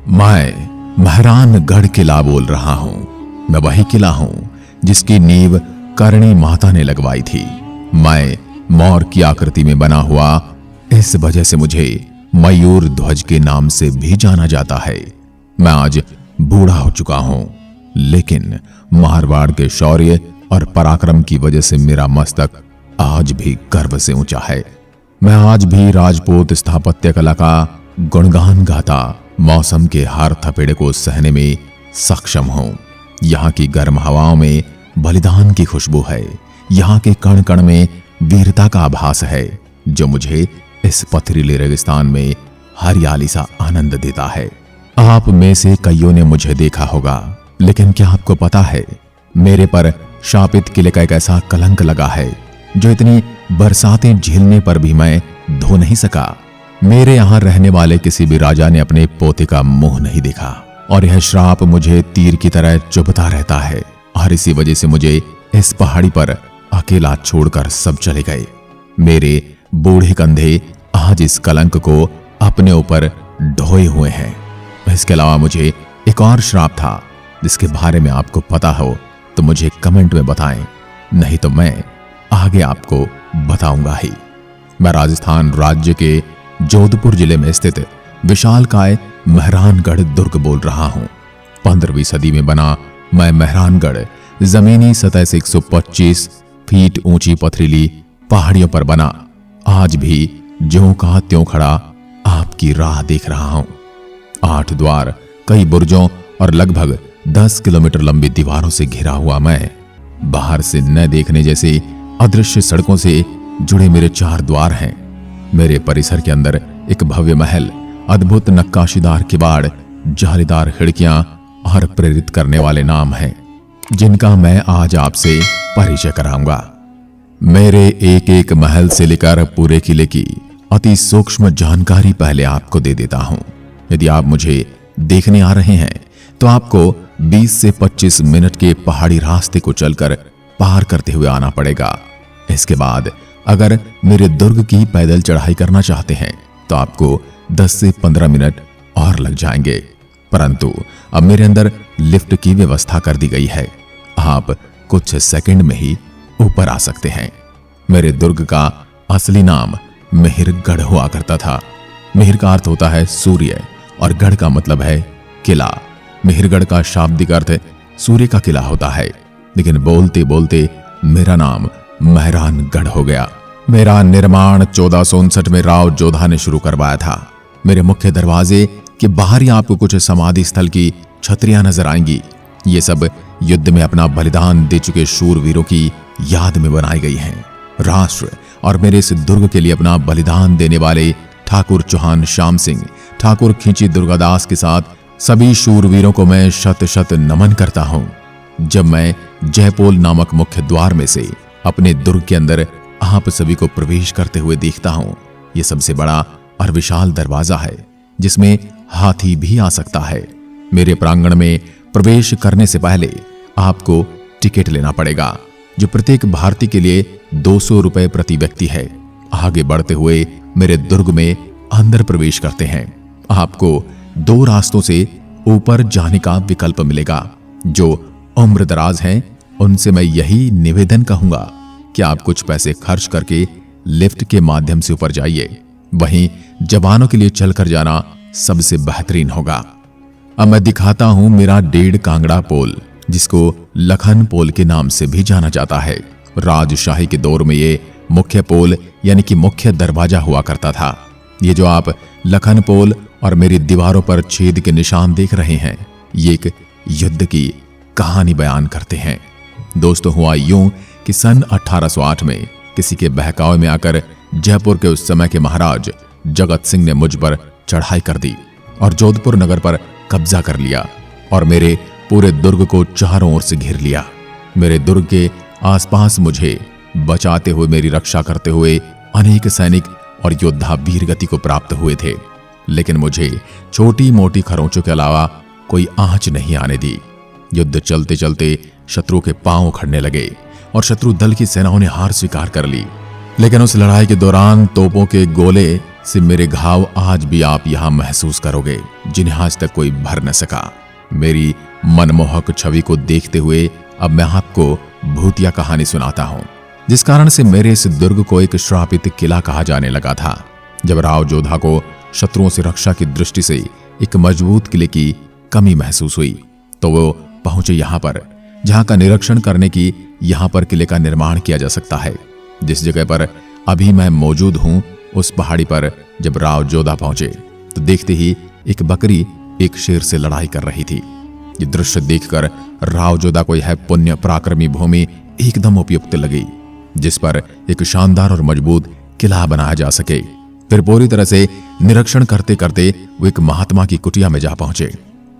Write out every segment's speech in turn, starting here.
मैं मेहरानगढ़ किला बोल रहा हूं। मैं वही किला हूं जिसकी नींव करणी माता ने लगवाई थी। मैं मोर की आकृति में बना हुआ, इस वजह से मुझे मयूर ध्वज के नाम से भी जाना जाता है। मैं आज बूढ़ा हो चुका हूं, लेकिन मारवाड़ के शौर्य और पराक्रम की वजह से मेरा मस्तक आज भी गर्व से ऊंचा है। मैं आज भी राजपूत स्थापत्य कला का गुणगान गाता मौसम के हर थपेड़े को सहने में सक्षम हूं। यहाँ की गर्म हवाओं में बलिदान की खुशबू है। यहाँ के कण कण में वीरता का आभास है, जो मुझे इस पथरीले रेगिस्तान में हरियाली सा आनंद देता है। आप में से कईयों ने मुझे देखा होगा, लेकिन क्या आपको पता है मेरे पर शापित किले का एक ऐसा कलंक लगा है जो इतनी बरसातें झेलने पर भी मैं धो नहीं सका। मेरे यहां रहने वाले किसी भी राजा ने अपने पोते का मुंह नहीं देखा, और यह श्राप मुझे तीर की तरह चुभता रहता है। और इसी वजह से मुझे इस पहाड़ी पर अकेला छोड़कर सब चले गए। मेरे बूढ़े कंधे आज इस कलंक को अपने ऊपर ढोए हुए हैं। इसके अलावा मुझे एक और श्राप था, जिसके बारे में आपको पता हो तो मुझे कमेंट में बताएं, नहीं तो मैं आगे आपको बताऊंगा ही। मैं राजस्थान राज्य के जोधपुर जिले में स्थित विशालकाय मेहरानगढ़ दुर्ग बोल रहा हूं। 15वीं सदी में बना मैं मेहरानगढ़ जमीनी सतह से 125 फीट ऊंची पथरीली पहाड़ियों पर बना आज भी ज्यों का त्यों खड़ा आपकी राह देख रहा हूं। 8 द्वार, कई बुर्जों और लगभग 10 किलोमीटर लंबी दीवारों से घिरा हुआ मैं, बाहर से न देखने जैसे अदृश्य सड़कों से जुड़े मेरे 4 द्वार हैं। मेरे परिसर के अंदर एक भव्य महल, अद्भुत नक्काशीदार किवाड़, जालीदार खिड़कियां और प्रेरित करने वाले नाम हैं, जिनका मैं आज आपसे परिचय कराऊंगा। मेरे एक एक महल से लेकर पूरे किले की अति सूक्ष्म जानकारी पहले आपको दे देता हूं। यदि आप मुझे देखने आ रहे हैं तो आपको 20 से 25 मिनट के पहाड़ी रास्ते को चलकर पार करते हुए आना पड़ेगा। इसके बाद अगर मेरे दुर्ग की पैदल चढ़ाई करना चाहते हैं तो आपको 10 से 15 मिनट और लग जाएंगे, परंतु अब मेरे अंदर लिफ्ट की व्यवस्था कर दी गई है। आप कुछ सेकंड में ही ऊपर आ सकते हैं। मेरे दुर्ग का असली नाम मेहरगढ़ हुआ करता था। मेहर का अर्थ होता है सूर्य और गढ़ का मतलब है किला। मेहरगढ़ का शाब्दिक अर्थ सूर्य का किला होता है, लेकिन बोलते बोलते मेरा नाम मेहरानगढ़ हो गया। मेरा निर्माण 1459 में राव जोधा ने शुरू करवाया था। मेरे मुख्य दरवाजे के बाहर ही आपको कुछ समाधि स्थल की छतरियां नजर आएंगी। ये सब युद्ध में अपना बलिदान दे चुके शूरवीरों की याद में बनाई गई हैं। राष्ट्र और मेरे इस दुर्ग के लिए अपना बलिदान देने वाले ठाकुर चौहान श्याम सिंह, ठाकुर खींची दुर्गादास के साथ सभी शूरवीरों को मैं शत शत नमन करता हूं। जब मैं जयपोल नामक मुख्य द्वार में से अपने दुर्ग के अंदर आप सभी को प्रवेश करते हुए देखता हूं, यह सबसे बड़ा और विशाल दरवाजा है, जिसमें हाथी भी आ सकता है। मेरे प्रांगण में प्रवेश करने से पहले आपको टिकट लेना पड़ेगा, जो प्रत्येक भारतीय के लिए 200 रुपए प्रति व्यक्ति है। आगे बढ़ते हुए मेरे दुर्ग में अंदर प्रवेश करते हैं आपको 2 रास्तों से ऊपर जाने का विकल्प मिलेगा। जो उम्रदराज हैं उनसे मैं यही निवेदन कहूंगा कि आप कुछ पैसे खर्च करके लिफ्ट के माध्यम से ऊपर जाइए। वहीं जवानों के लिए चलकर जाना सबसे बेहतरीन होगा। अब मैं दिखाता हूं मेरा 1.5 कांगड़ा पोल, जिसको लखन पोल के नाम से भी जाना जाता है। राजशाही के दौर में ये मुख्य पोल यानी कि मुख्य दरवाजा हुआ करता था। ये जो आप लखन पोल और मेरी दीवारों पर छेद के निशान देख रहे हैं, ये एक युद्ध की कहानी बयान करते हैं। दोस्तों, हुआ यूं कि सन 1808 में किसी के बहकावे में आकर जयपुर के उस समय के महाराज जगत सिंह ने मुझ पर चढ़ाई कर दी और जोधपुर नगर पर कब्जा कर लिया और मेरे पूरे दुर्ग को चारों ओर से घेर लिया। मेरे दुर्ग के आसपास मुझे बचाते हुए, मेरी रक्षा करते हुए अनेक सैनिक और योद्धा वीरगति को प्राप्त हुए थे, लेकिन मुझे छोटी मोटी खरोंचों के अलावा कोई आंच नहीं आने दी। युद्ध चलते चलते शत्रु के पांव उखड़ने लगे और शत्रु दल की सेनाओं ने हार स्वीकार कर ली। लेकिन उस लड़ाई के दौरान तोपों के गोले से मेरे घाव आज भी आप यहां महसूस करोगे, जिन्हें आज तक कोई भर न सका। मेरी मनमोहक छवि को देखते हुए अब मैं आपको भूतिया कहानी सुनाता हूं, जिस कारण से मेरे इस दुर्ग को एक श्रापित किला कहा जाने लगा था। जब राव जोधा को शत्रुओं से रक्षा की दृष्टि से एक मजबूत किले की कमी महसूस हुई, तो वो पहुंचे यहां पर, जहां का निरीक्षण करने की यहां पर किले का निर्माण किया जा सकता है। जिस जगह पर अभी मैं मौजूद हूं, उस पहाड़ी पर जब राव जोधा पहुंचे तो देखते ही एक बकरी एक शेर से लड़ाई कर रही थी। ये दृश्य देखकर राव जोधा को यह पुण्य पराक्रमी भूमि एकदम उपयुक्त लगी, जिस पर एक शानदार और मजबूत किला बनाया जा सके। फिर पूरी तरह से निरीक्षण करते करते वो एक महात्मा की कुटिया में जा पहुंचे।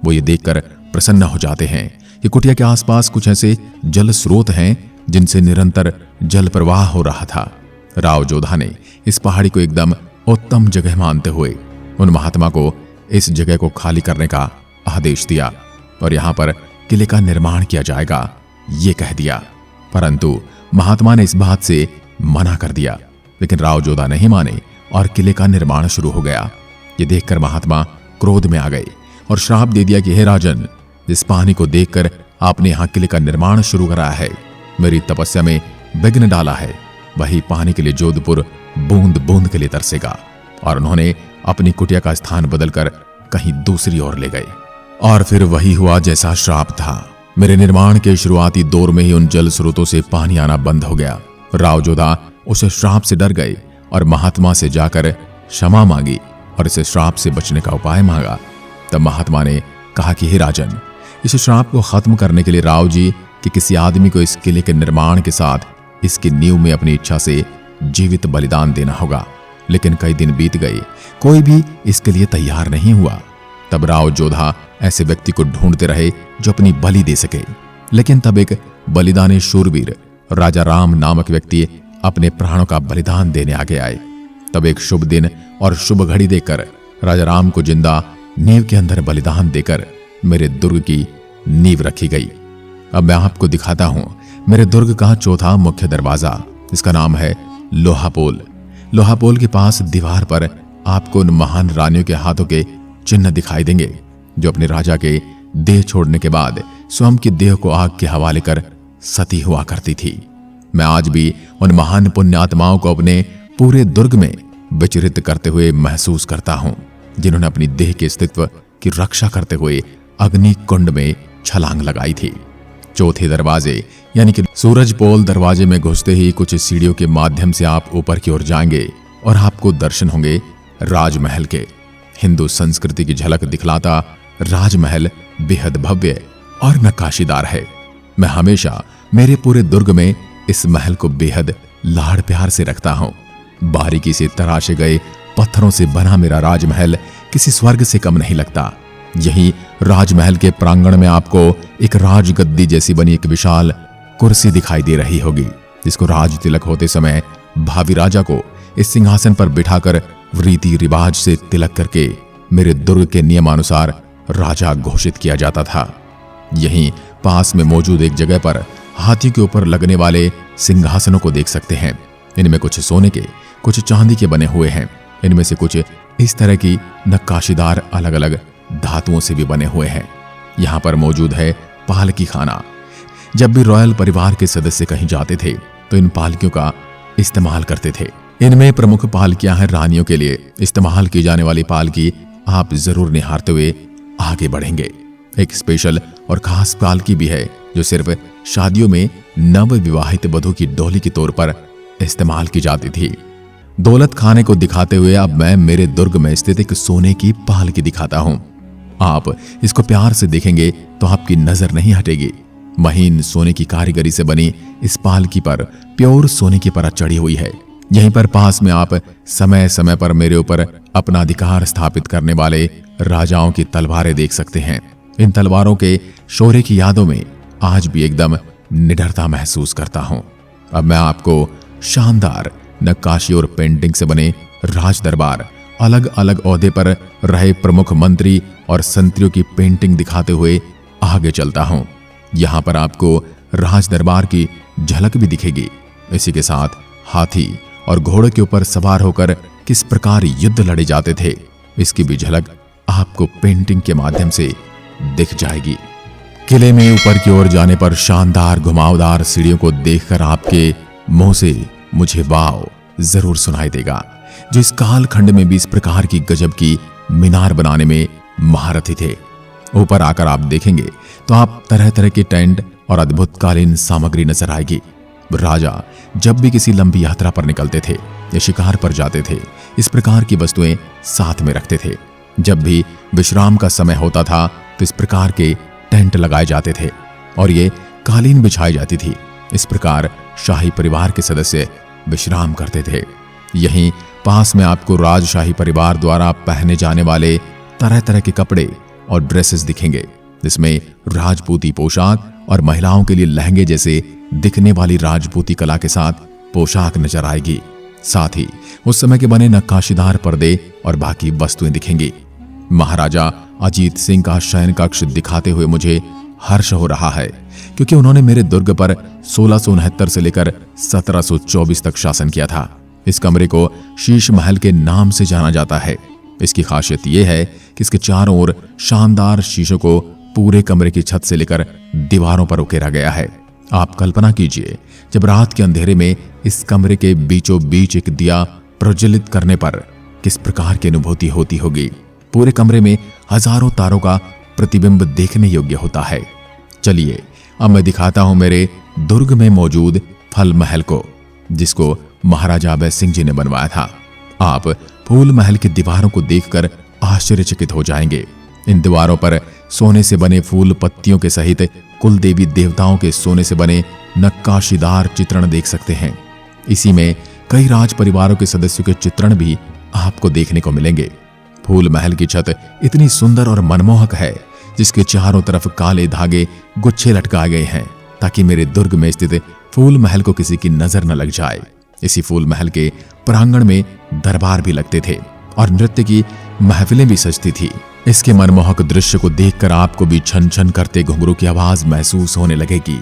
वो ये देखकर प्रसन्न हो जाते हैं कि कुटिया के आसपास कुछ ऐसे जल स्रोत हैं जिनसे निरंतर जल प्रवाह हो रहा था। राव जोधा ने इस पहाड़ी को एकदम उत्तम जगह मानते हुए उन महात्मा को इस जगह को खाली करने का आदेश दिया और यहां पर किले का निर्माण किया जाएगा, ये कह दिया। परंतु महात्मा ने इस बात से मना कर दिया, लेकिन राव जोधा नहीं माने और किले का निर्माण शुरू हो गया। ये देखकर महात्मा क्रोध में आ गए और श्राप दे दिया कि हे राजन, जिस पानी को देखकर आपने यहां किले का निर्माण शुरू करा है, मेरी तपस्या में विघ्न डाला है, वही पानी के लिए जोधपुर बूंद बूंद के लिए तरसेगा। और उन्होंने अपनी कुटिया का स्थान बदलकर कहीं दूसरी ओर ले गए। और फिर वही हुआ जैसा श्राप था। मेरे निर्माण के शुरुआती दौर में ही उन जल स्रोतों से पानी आना बंद हो गया। राव जोधा उस श्राप से डर गए और महात्मा से जाकर क्षमा मांगी और इस श्राप से बचने का उपाय मांगा। तब महात्मा ने कहा कि हे राजन, इस श्राप को खत्म करने के लिए राव जी कि किसी आदमी को इस किले के निर्माण के साथ इसकी नींव में अपनी इच्छा से जीवित बलिदान देना होगा। लेकिन कई दिन बीत गए, कोई भी इसके लिए तैयार नहीं हुआ। तब राव जोधा ऐसे व्यक्ति को ढूंढते रहे जो अपनी बलि दे सके। लेकिन तब एक बलिदानी शूरवीर राजा राम नामक व्यक्ति अपने प्राणों का बलिदान देने आगे आए। तब एक शुभ दिन और शुभ घड़ी देखकर राजा राम को जिंदा नींव के अंदर बलिदान देकर मेरे दुर्ग की नींव रखी गई। अब मैं आपको दिखाता हूं मेरे दुर्ग का चौथा मुख्य दरवाजा, जिसका नाम है लोहापोल। लोहापोल के पास दीवार पर आपको उन महान रानियों के हाथों के चिन्ह दिखाई देंगे जो अपने राजा के देह छोड़ने के बाद स्वयं की देह को आग के हवाले कर सती हुआ करती थी। मैं आज भी उन महान पुण्यात्माओं को अपने पूरे दुर्ग में विचरित करते हुए महसूस करता हूं, जिन्होंने अपनी देह के अस्तित्व की रक्षा करते हुए अग्नि कुंड में छलांग लगाई थी। चौथे दरवाजे यानी कि सूरजपोल दरवाजे में घुसते ही कुछ सीढ़ियों के माध्यम से आप ऊपर की ओर जाएंगे और आपको दर्शन होंगे राजमहल के। हिंदू संस्कृति की झलक दिखलाता राजमहल बेहद भव्य और नक्काशीदार है। मैं हमेशा मेरे पूरे दुर्ग में इस महल को बेहद लाड़ प्यार से रखता हूं। बारीकी से तराशे गए पत्थरों से बना मेरा राजमहल किसी स्वर्ग से कम नहीं लगता। यही राजमहल के प्रांगण में आपको एक राजगद्दी जैसी बनी एक विशाल कुर्सी दिखाई दे रही होगी, जिसको राज तिलक होते समय भावी राजा को इस सिंहासन पर बिठाकर रीति रिवाज से तिलक करके मेरे दुर्ग के नियमानुसार राजा घोषित किया जाता था। यहीं पास में मौजूद एक जगह पर हाथी के ऊपर लगने वाले सिंहासनों को देख सकते हैं। इनमें कुछ सोने के, कुछ चांदी के बने हुए हैं। इनमें से कुछ इस तरह की नक्काशीदार अलग अलग धातुओं से भी बने हुए हैं। यहाँ पर मौजूद है पालकी खाना। जब भी रॉयल परिवार के सदस्य कहीं जाते थे तो इन पालकियों का इस्तेमाल करते थे। इनमें प्रमुख पालकियां हैं रानियों के लिए इस्तेमाल की जाने वाली पालकी आप जरूर निहारते हुए आगे बढ़ेंगे। एक स्पेशल और खास पालकी भी है जो सिर्फ शादियों में नव विवाहित वधू की डोली के तौर पर इस्तेमाल की जाती थी। दौलत खाने को दिखाते हुए अब मैं मेरे दुर्ग में स्थित एक सोने की पालकी दिखाता हूं। आप इसको प्यार से देखेंगे तो आपकी नजर नहीं हटेगी। महीन सोने की कारीगरी से बनी इस पालकी पर प्योर सोने की परत चढ़ी हुई है। यहीं पर पास में आप समय समय पर मेरे ऊपर अपना अधिकार स्थापित करने वाले राजाओं की तलवारें देख सकते हैं। इन तलवारों के शौर्य की यादों में आज भी एकदम निडरता महसूस करता हूं। अब मैं आपको शानदार नक्काशी और पेंटिंग से बने राज दरबार, अलग अलग ओहदे पर रहे प्रमुख मंत्री और संतरियों की पेंटिंग दिखाते हुए आगे चलता हूं। यहां पर आपको राज दरबार की झलक भी दिखेगी। इसी के साथ हाथी और घोड़े के ऊपर सवार होकर किस प्रकार युद्ध लड़े जाते थे, इसकी भी झलक आपको पेंटिंग के माध्यम से दिख जाएगी। किले में ऊपर की ओर जाने पर शानदार घुमावदार सीढ़ियों को देखकर आपके मुंह से मुझे वाव जरूर सुनाई देगा, जो इस कालखंड में भी इस प्रकार की गजब की मीनार बनाने में महारथी थे। ऊपर आकर आप देखेंगे तो आप तरह तरह के टेंट और अद्भुतकालीन सामग्री नजर आएगी। राजा जब भी किसी लंबी यात्रा पर निकलते थे या शिकार पर जाते थे, इस प्रकार की वस्तुएं साथ में रखते थे। जब भी विश्राम का समय होता था तो इस प्रकार के टेंट लगाए जाते थे और ये कालीन बिछाई जाती थी। इस प्रकार शाही परिवार के सदस्य विश्राम करते थे। यहीं पास में आपको राजशाही परिवार द्वारा पहने जाने वाले तरह तरह के कपड़े और ड्रेसेस दिखेंगे, जिसमें राजपूती पोशाक और महिलाओं के लिए लहंगे जैसे दिखने वाली राजपूती कला के साथ पोशाक नजर आएगी। साथ ही उस समय के बने नक्काशीदार पर्दे और बाकी वस्तुएं दिखेंगी। महाराजा अजीत सिंह का शयन कक्ष दिखाते हुए मुझे हर्ष हो रहा है, क्योंकि उन्होंने मेरे दुर्ग पर 1669 से लेकर 1724 तक शासन किया था। इस कमरे को शीश महल के नाम से जाना जाता है। इसकी खासियत यह है कि इसके चारों ओर शानदार शीशों को पूरे कमरे की छत से लेकर दीवारों पर उकेरा गया है। आप कल्पना कीजिए, जब रात के अंधेरे में इस कमरे के बीचों बीच एक दिया प्रज्वलित करने पर किस प्रकार की अनुभूति होती होगी। पूरे कमरे में हजारों तारों का प्रतिबिंब देखने योग्य होता है। चलिए अब मैं दिखाता हूं मेरे दुर्ग में मौजूद फल महल को, जिसको महाराजा अभय सिंह जी ने बनवाया था। आप फूल महल की दीवारों को देखकर आश्चर्यचकित हो जाएंगे। इन दीवारों पर सोने से बने फूल पत्तियों के सहित कुल देवी देवताओं के सोने से बने नक्काशीदार चित्रण देख सकते हैं। इसी में कई राज परिवारों के सदस्यों के चित्रण भी आपको देखने को मिलेंगे। फूल महल की छत इतनी सुंदर और मनमोहक है, जिसके चारों तरफ काले धागे गुच्छे लटकाए गए हैं, ताकि मेरे दुर्ग में स्थित फूल महल को किसी की नजर न लग जाए। इसी फूल महल के प्रांगण में दरबार भी लगते थे और नृत्य की महफिलें भी सजती थी। इसके मनमोहक दृश्य को देखकर आपको भी छन छन करते घुंघरू की आवाज महसूस होने लगेगी।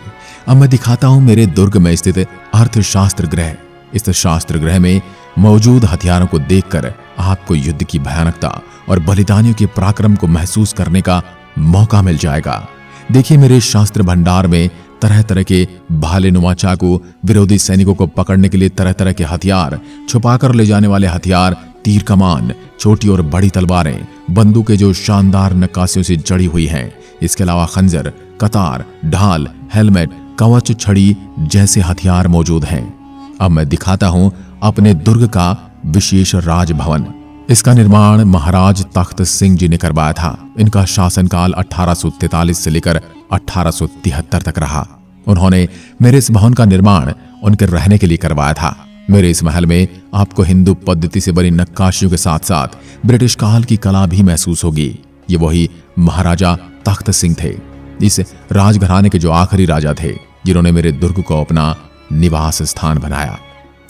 अब मैं दिखाता हूं मेरे दुर्ग में स्थित अर्थशास्त्र गृह। इस शास्त्र गृह में मौजूद हथियारों को देखकर आपको युद्ध की भयानकता और बलिदानियों के पराक्रम को महसूस करने का मौका मिल जाएगा। देखिए, मेरे शास्त्र भंडार में तरह तरह के भाले नुमा चाकू, विरोधी सैनिकों को पकड़ने के लिए तरह तरह के हथियार, छुपाकर ले जाने वाले हथियार, तीर कमान, छोटी और बड़ी तलवारें, बंदूकें जो शानदार नक्काशियों से जड़ी हुई हैं। इसके अलावा खंजर, कतार, ढाल, हेलमेट, कवच, छड़ी जैसे हथियार मौजूद हैं। अब मैं दिखाता हूं अपने दुर्ग का विशेष राजभवन। इसका निर्माण महाराज तख्त सिंह जी ने करवाया था। इनका शासनकाल 1843 से लेकर 1873 तक रहा। उन्होंने मेरे इस भवन का निर्माण उनके रहने के लिए करवाया था। मेरे इस महल में आपको हिंदू पद्धति से बनी नक्काशियों के साथ साथ ब्रिटिश काल की कला भी महसूस होगी। ये वही महाराजा तख्त सिंह थे, इस राजघराने के जो आखिरी राजा थे, जिन्होंने मेरे दुर्ग को अपना निवास स्थान बनाया।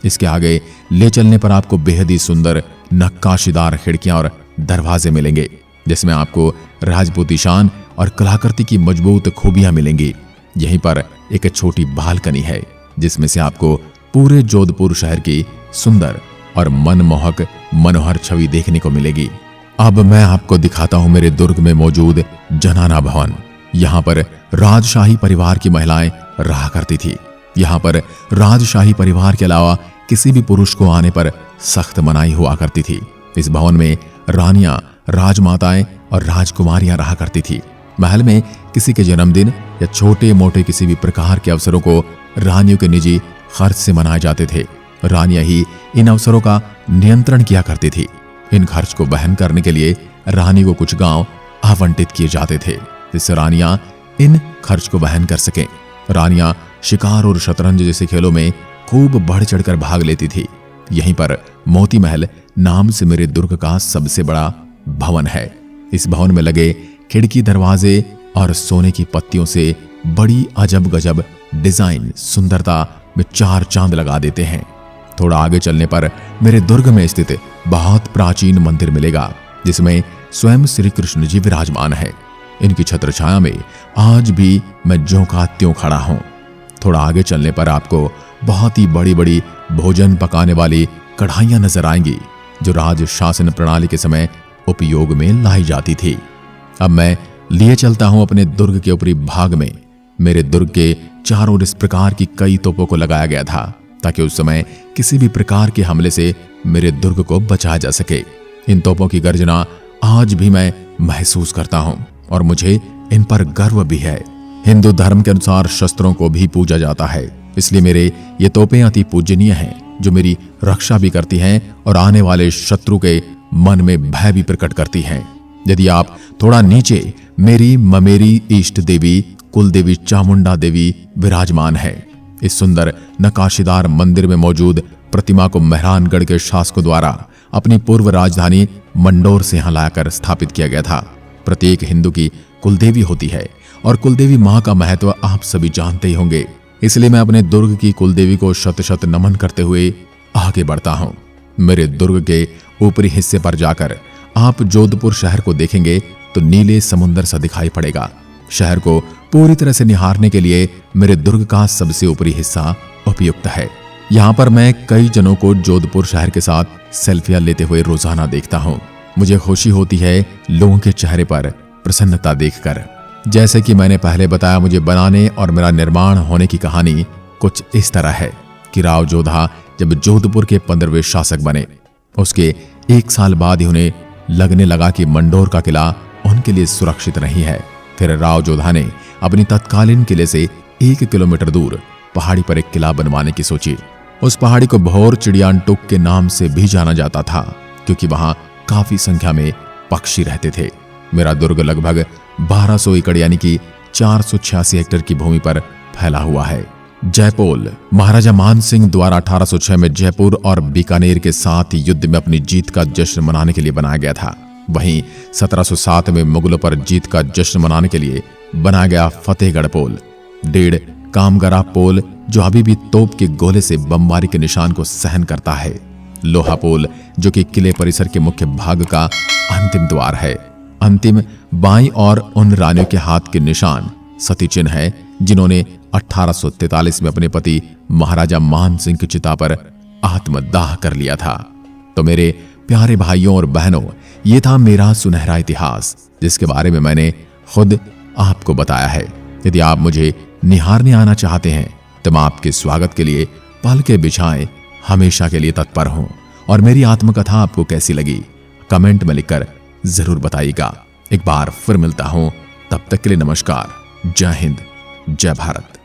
इसके आगे ले चलने पर आपको बेहद ही सुंदर नक्काशीदार खिड़कियां और दरवाजे मिलेंगे, जिसमें आपको राजपूती शान और कलाकृति की मजबूत खूबियां मिलेंगी। यहीं पर एक छोटी बालकनी है, जिसमें से आपको पूरे जोधपुर शहर की सुंदर और मनमोहक मनोहर छवि देखने को मिलेगी। अब मैं आपको दिखाता हूं मेरे दुर्ग में मौजूद जनाना भवन। यहाँ पर राजशाही परिवार की महिलाएं रहा करती थी। यहाँ पर राजशाही परिवार के अलावा किसी भी पुरुष को आने पर सख्त मनाही हुआ करती थी। इस भवन में रानियां, राजमाताएं और राजकुमारियां रहा करती थी। महल में किसी के जन्मदिन या छोटे मोटे किसी भी प्रकार के अवसरों को रानियों के निजी खर्च से मनाए जाते थे। रानियां ही इन अवसरों का नियंत्रण किया करती थी। इन खर्च को वहन करने के लिए रानी को कुछ गांव आवंटित किए जाते थे, जिससे रानियां इन खर्च को वहन कर सकें। रानियां शिकार और शतरंज जैसे खेलों में खूब बढ़ चढ़कर भाग लेती थी। यहीं पर मोती महल नाम से मेरे दुर्ग का सबसे बड़ा भवन है। इस भवन में लगे खिड़की, दरवाजे और सोने की पत्तियों से बड़ी अजब गजब डिजाइन सुंदरता में चार चांद लगा देते हैं। थोड़ा आगे चलने पर मेरे दुर्ग में स्थित बहुत प्राचीन मंदिर मिलेगा, जिसमें स्वयं श्री कृष्ण जी विराजमान है। इनकी छत्र छाया में आज भी मैं ज्यों का त्यों खड़ा हूं। थोड़ा आगे चलने पर आपको बहुत ही बड़ी बड़ी भोजन पकाने वाली कढ़ाइयां नजर आएंगी। जो राज शासन प्रणाली के समय उपयोग में लाई जाती थी। अब मैं लिए चलता हूं अपने दुर्ग के ऊपरी भाग में। मेरे दुर्ग के चारों ओर इस प्रकार की कई तोपों को लगाया गया था ताकि उस समय किसी भी प्रकार के हमले से मेरे दुर्ग को बचाया जा सके। इन तोपों की गर्जना आज भी मैं महसूस करता हूं और मुझे इन पर गर्व भी है। हिंदू धर्म के अनुसार शस्त्रों को भी पूजा जाता है, इसलिए मेरे ये तोपें अति पूजनीय हैं, जो मेरी रक्षा भी करती हैं और आने वाले शत्रु के मन में भय भी प्रकट करती हैं। यदि आप थोड़ा नीचे मेरी ममेरी इष्ट देवी कुल देवी चामुंडा देवी विराजमान है। इस सुंदर नकाशीदार मंदिर में मौजूद प्रतिमा को मेहरानगढ़ के शासकों द्वारा अपनी पूर्व राजधानी मंडोर से यहां लाकर स्थापित किया गया था। प्रत्येक हिंदू की कुलदेवी होती है और कुलदेवी मां का महत्व आप सभी जानते ही होंगे, इसलिए मैं अपने दुर्ग की कुलदेवी को शत शत नमन करते हुए आगे बढ़ता हूं। मेरे दुर्ग के ऊपरी हिस्से पर जाकर आप जोधपुर शहर को देखेंगे तो नीले समुद्र सा दिखाई पड़ेगा। शहर को पूरी तरह से निहारने के लिए मेरे दुर्ग का सबसे ऊपरी हिस्सा उपयुक्त है। यहाँ पर मैं कई जनों को जोधपुर शहर के साथ सेल्फियां लेते हुए रोजाना देखता हूँ। मुझे खुशी होती है लोगों के चेहरे पर प्रसन्नता देखकर। जैसे कि मैंने पहले बताया, मुझे बनाने और मेरा निर्माण होने की कहानी कुछ इस तरह है कि राव जोधा जब जोधपुर के 15वें शासक बने, उसके 1 साल बाद ही उन्हें लगने लगा कि मंडोर का किला उनके लिए सुरक्षित नहीं है। फिर राव जोधा ने अपनी तत्कालीन किले से 1 किलोमीटर दूर पहाड़ी पर एक किला बनवाने की सोची। उस पहाड़ी को भोर चिड़ियानटुक के नाम से भी जाना जाता था, क्योंकि वहां काफी संख्या में पक्षी रहते थे। मेरा दुर्ग लगभग 1200 एकड़ यानी कि 486 हेक्टेयर की भूमि पर फैला हुआ है। जयपोल महाराजा मान सिंह द्वारा 1806 में जयपुर और बीकानेर के साथ युद्ध में अपनी जीत का जश्न मनाने के लिए बनाया गया था। वहीं 1707 में मुगलों पर जीत का जश्न मनाने के लिए बनाया गया फतेहगढ़ पोल, 1.5 कामगरा पोल, जो अभी भी तोप के गोले से बमबारी के निशान को सहन करता है, लोहा पोल, जो कि किले परिसर के मुख्य भाग का अंतिम द्वार है, अंतिम बाईं और उन रानियों के हाथ के निशान सती चिन्ह है जिन्होंने 1843 में अपने पति महाराजा मान सिंह की चिता पर आत्मदाह कर लिया था। तो मेरे प्यारे भाइयों और बहनों, ये था मेरा सुनहरा इतिहास, जिसके बारे में मैंने खुद आपको बताया है। यदि आप मुझे निहारने आना चाहते हैं तो मैं आपके स्वागत के लिए पलके बिछाए हमेशा के लिए तत्पर हूं। और मेरी आत्मकथा आपको कैसी लगी कमेंट में लिखकर जरूर बताइएगा। एक बार फिर मिलता हूं, तब तक के लिए नमस्कार। जय हिंद, जय भारत।